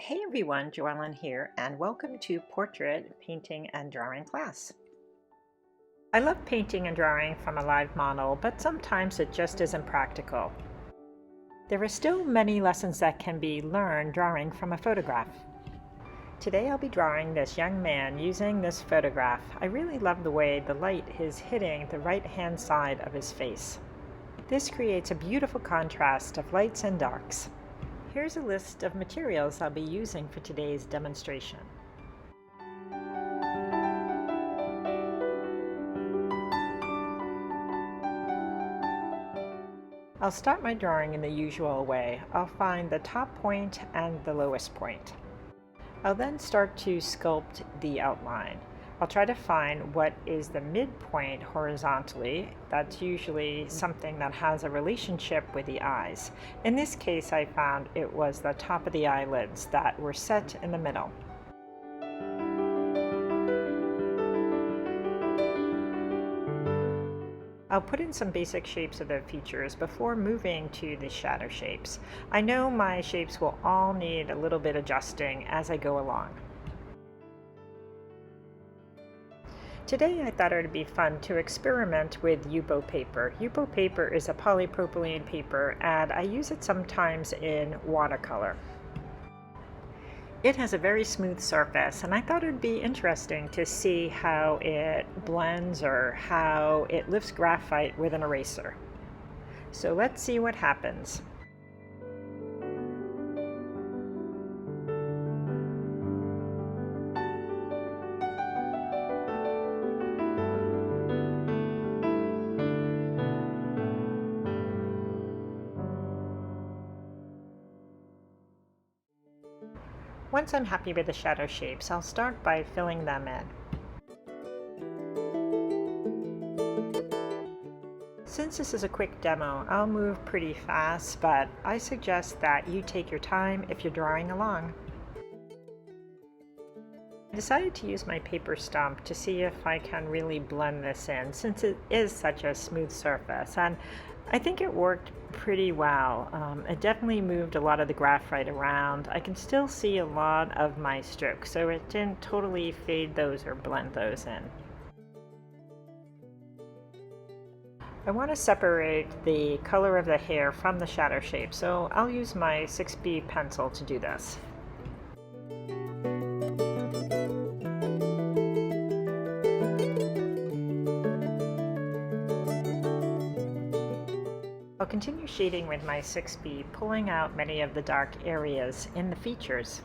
Hey everyone, Joellen here, and welcome to Portrait Painting and Drawing class. I love painting and drawing from a live model, but sometimes it just isn't practical. There are still many lessons that can be learned drawing from a photograph. Today I'll be drawing this young man using this photograph. I really love the way the light is hitting the right-hand side of his face. This creates a beautiful contrast of lights and darks. Here's a list of materials I'll be using for today's demonstration. I'll start my drawing in the usual way. I'll find the top point and the lowest point. I'll then start to sculpt the outline. I'll try to find what is the midpoint horizontally. That's usually something that has a relationship with the eyes. In this case, I found it was the top of the eyelids that were set in the middle. I'll put in some basic shapes of the features before moving to the shadow shapes. I know my shapes will all need a little bit adjusting as I go along. Today I thought it would be fun to experiment with Yupo paper. Yupo paper is a polypropylene paper and I use it sometimes in watercolor. It has a very smooth surface and I thought it would be interesting to see how it blends or how it lifts graphite with an eraser. So let's see what happens. Once I'm happy with the shadow shapes, I'll start by filling them in. Since this is a quick demo, I'll move pretty fast, but I suggest that you take your time if you're drawing along. I decided to use my paper stump to see if I can really blend this in, since it is such a smooth surface, and I think it worked pretty well. It definitely moved a lot of the graphite around. I can still see a lot of my strokes, so it didn't totally fade those or blend those in. I want to separate the color of the hair from the shadow shape, so I'll use my 6B pencil to do this. I'll continue shading with my 6B, pulling out many of the dark areas in the features.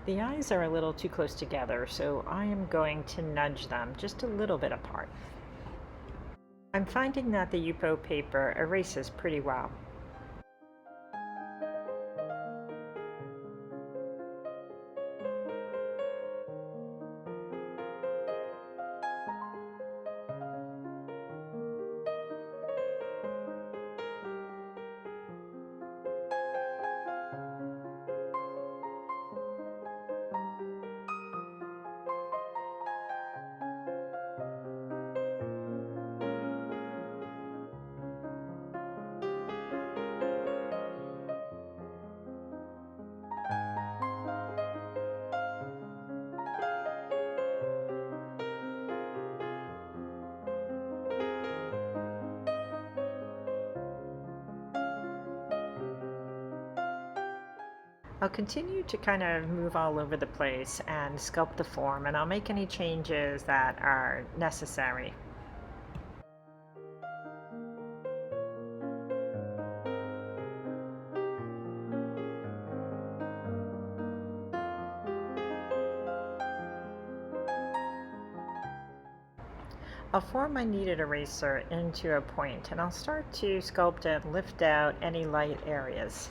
The eyes are a little too close together, so I am going to nudge them just a little bit apart. I'm finding that the Yupo paper erases pretty well. I'll continue to kind of move all over the place and sculpt the form, and I'll make any changes that are necessary. I'll form my kneaded eraser into a point, and I'll start to sculpt and lift out any light areas.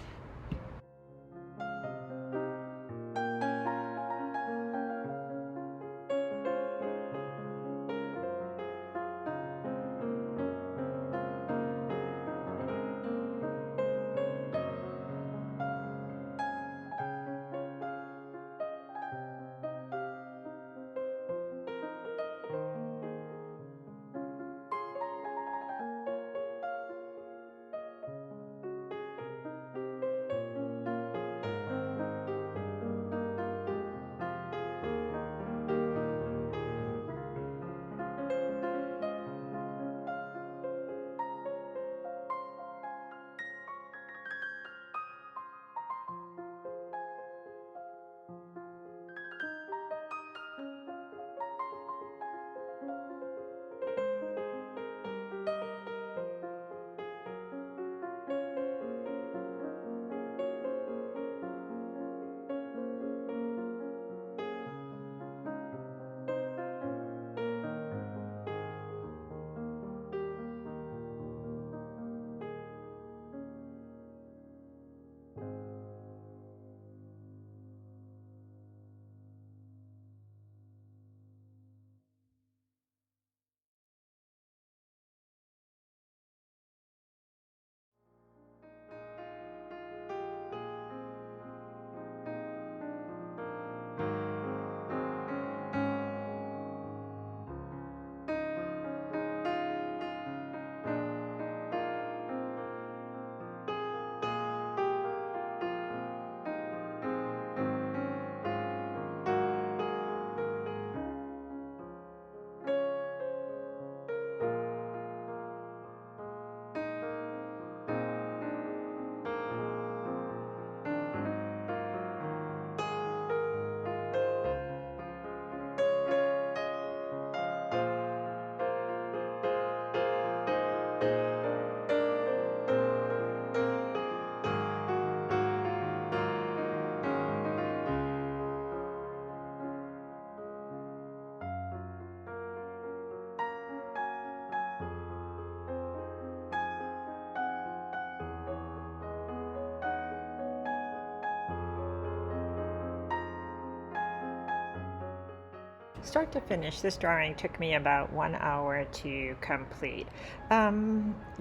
Start to finish, this drawing took me about 1 hour to complete.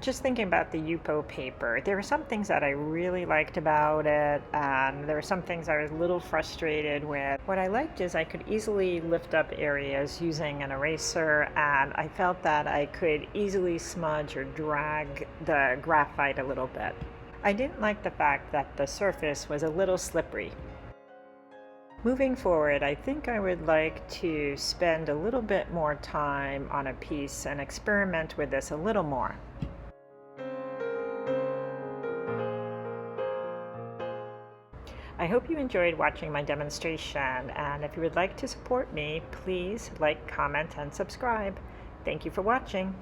Just thinking about the Yupo paper, there were some things that I really liked about it, and there were some things I was a little frustrated with. What I liked is I could easily lift up areas using an eraser, and I felt that I could easily smudge or drag the graphite a little bit. I didn't like the fact that the surface was a little slippery. Moving forward, I think I would like to spend a little bit more time on a piece and experiment with this a little more. I hope you enjoyed watching my demonstration, and if you would like to support me, please like, comment, and subscribe. Thank you for watching.